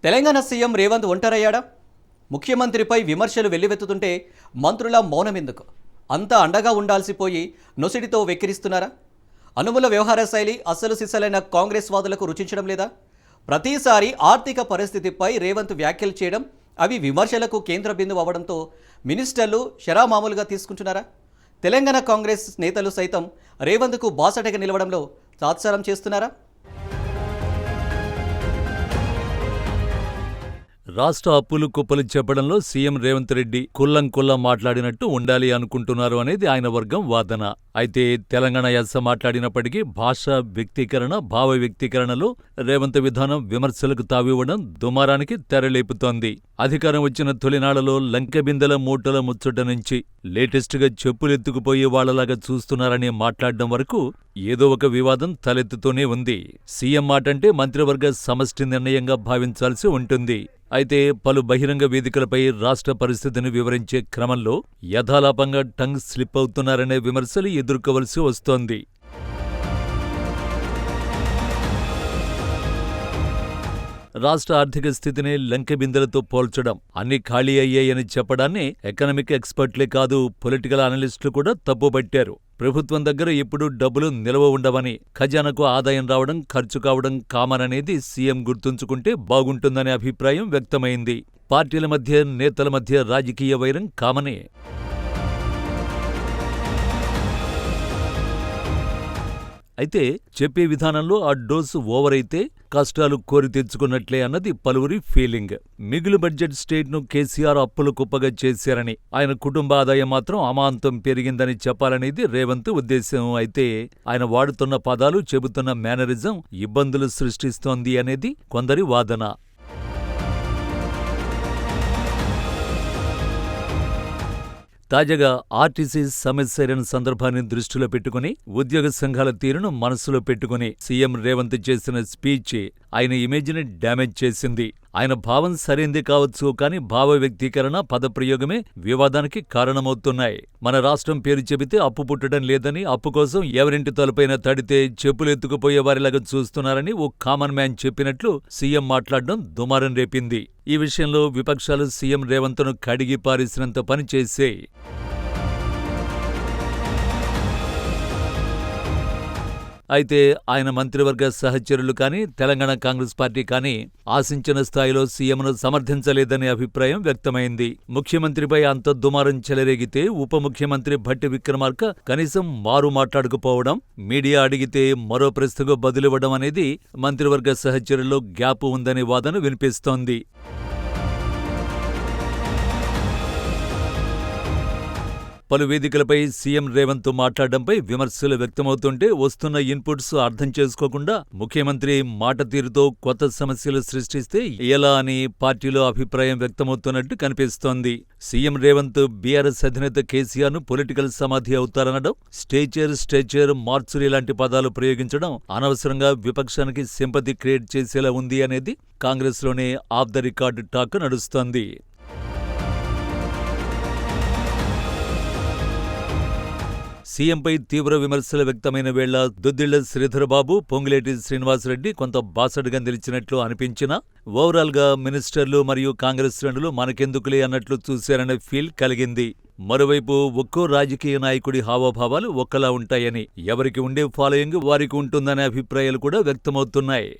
Telangana CM Revanth ఒంటరయ్యాడా? ముఖ్యమంత్రిపై విమర్శలు వెల్లువెత్తుతుంటే మంత్రుల మౌనమెందుకు? అంతా అండగా ఉండాల్సిపోయి నొసిడితో వెక్కిరిస్తున్నారా? అనుముల వ్యవహార శైలి అస్సలు సిస్సలైన కాంగ్రెస్ వాదులకు రుచించడం లేదా? ప్రతిసారి ఆర్థిక పరిస్థితిపై రేవంత్ వ్యాఖ్యలు చేయడం, అవి విమర్శలకు కేంద్ర బిందువు అవ్వడంతో మినిస్టర్లు షరామామూలుగా తీసుకుంటున్నారా? తెలంగాణ కాంగ్రెస్ నేతలు సైతం రేవంత్కు బాసటగా నిలవడంలో తాత్సారం చేస్తున్నారా? రాష్ట్ర అప్పులు కుప్పలు చెప్పడంలో సీఎం రేవంత్ రెడ్డి కుల్లం మాట్లాడినట్టు ఉండాలి అనుకుంటున్నారు అనేది ఆయన వర్గం వాదన. అయితే తెలంగాణ యాస మాట్లాడినప్పటికీ భాషా వ్యక్తీకరణ, భావ వ్యక్తీకరణలో రేవంత్ విధానం విమర్శలకు తావివ్వడం దుమారానికి తెరలేపుతోంది. అధికారం వచ్చిన తొలినాళ్లలో లంకెబిందెల మూటల ముచ్చట నుంచి లేటెస్ట్గా చెప్పులెత్తుకుపోయే వాళ్లలాగా చూస్తున్నారని మాట్లాడడం వరకు ఏదో ఒక వివాదం తలెత్తుతూనే ఉంది. సీఎం మాటంటే మంత్రివర్గ సమష్టి నిర్ణయంగా భావించాల్సి ఉంటుంది. అయితే పలు బహిరంగ వేదికలపై రాష్ట్ర పరిస్థితిని వివరించే క్రమంలో యథాలాపంగా టంగ్ స్లిప్ అవుతున్నారనే విమర్శలు ఎదుర్కోవలసి వస్తోంది. రాష్ట్ర ఆర్థిక స్థితిని లంకెబిందెలతో పోల్చడం, అన్ని ఖాళీ అయ్యాయని చెప్పడాన్ని ఎకనామిక్ ఎక్స్పర్ట్లే కాదు, పొలిటికల్ అనలిస్టులు కూడా తప్పుపట్టారు. ప్రభుత్వం దగ్గర ఎప్పుడూ డబ్బులు నిల్వ ఉండవని, ఖజానాకు ఆదాయం రావడం, ఖర్చు కావడం కామన్ అనేది సీఎం గుర్తుంచుకుంటే బాగుంటుందనే అభిప్రాయం వ్యక్తమైంది. పార్టీల మధ్య, నేతల మధ్య రాజకీయ వైరం కామనే. అయితే చెప్పే విధానంలో ఆ డోసు ఓవర్ అయితే కష్టాలు కోరి తెచ్చుకున్నట్లే అన్నది పలువురి ఫీలింగ్. మిగులు బడ్జెట్ స్టేట్ను కేసీఆర్ అప్పుల కుప్పగా చేశారని, ఆయన కుటుంబ ఆదాయం మాత్రం అమాంతం పెరిగిందని చెప్పాలనేది రేవంత్ ఉద్దేశం. అయితే ఆయన వాడుతున్న పదాలు, చెబుతున్న మేనరిజం ఇబ్బందులు సృష్టిస్తోంది అనేది కొందరి వాదన. తాజాగా ఆర్టీసీ సమస్యైన సందర్భాన్ని దృష్టిలో పెట్టుకుని, ఉద్యోగ సంఘాల తీరును మనసులో పెట్టుకుని సీఎం రేవంత్ చేసిన స్పీచ్ ఆయన ఇమేజ్ని డ్యామేజ్ చేసింది. ఆయన భావం సరైంది కావచ్చు, కానీ భావ వ్యక్తీకరణ, పదప్రయోగమే వివాదానికి కారణమవుతున్నాయి. మన రాష్ట్రం పేరు చెబితే అప్పు పుట్టడం లేదని, అప్పు కోసం ఎవరింటి తలుపైన తడితే చెప్పులెత్తుకుపోయే వారిలాగా చూస్తున్నారని ఓ కామన్ మ్యాన్ చెప్పినట్లు సీఎం మాట్లాడడం దుమారం రేపింది. ఈ విషయంలో విపక్షాలు సీఎం రేవంత్ను కడిగి పారేసినంత పని చేశాయి. అయితే ఆయన మంత్రివర్గ సహచరులు కానీ, తెలంగాణ కాంగ్రెస్ పార్టీ కానీ ఆశించిన స్థాయిలో సీఎంను సమర్థించలేదనే అభిప్రాయం వ్యక్తమైంది. ముఖ్యమంత్రిపై అంత దుమారం చెలరేగితే ఉప ముఖ్యమంత్రి భట్టి విక్రమార్క కనీసం మారు మాట్లాడకపోవడం, మీడియా అడిగితే మరో ప్రశ్నకు బదులివ్వడం అనేది మంత్రివర్గ సహచరుల్లో గ్యాప్ ఉందనే వాదన వినిపిస్తోంది. పలు వేదికలపై సీఎం రేవంత్ మాట్లాడడంపై విమర్శలు వ్యక్తమవుతుంటే వస్తున్న ఇన్పుట్స్ అర్థం చేసుకోకుండా ముఖ్యమంత్రి మాట తీరుతో కొత్త సమస్యలు సృష్టిస్తే ఎలా అని పార్టీలో అభిప్రాయం వ్యక్తమవుతున్నట్టు కనిపిస్తోంది. సీఎం రేవంత్ బీఆర్ఎస్ అధినేత కేసీఆర్ను పొలిటికల్ సమాధి అవుతారనడం, స్టేచర్, మార్చురీ లాంటి పదాలు ప్రయోగించడం అనవసరంగా విపక్షానికి సింపతి క్రియేట్ చేసేలా ఉంది అనేది కాంగ్రెస్లోనే ఆఫ్ ద రికార్డ్ టాక్ నడుస్తోంది. సీఎంపై తీవ్ర విమర్శలు వ్యక్తమైన వేళ దుద్దిళ్ల శ్రీధరబాబు, పొంగులేటి శ్రీనివాసరెడ్డి కొంత బాసటగా నిలిచినట్లు అనిపించినా, ఓవరాల్గా మినిస్టర్లు మరియు కాంగ్రెస్ శ్రేణులు మనకెందుకులే అన్నట్లు చూశారనే ఫీల్ కలిగింది. మరోవైపు ఒక్కో రాజకీయ నాయకుడి హావభావాలు ఒక్కలా ఉంటాయని, ఎవరికి ఉండే ఫాలోయింగ్ వారికి ఉంటుందనే అభిప్రాయాలు కూడా వ్యక్తమవుతున్నాయి.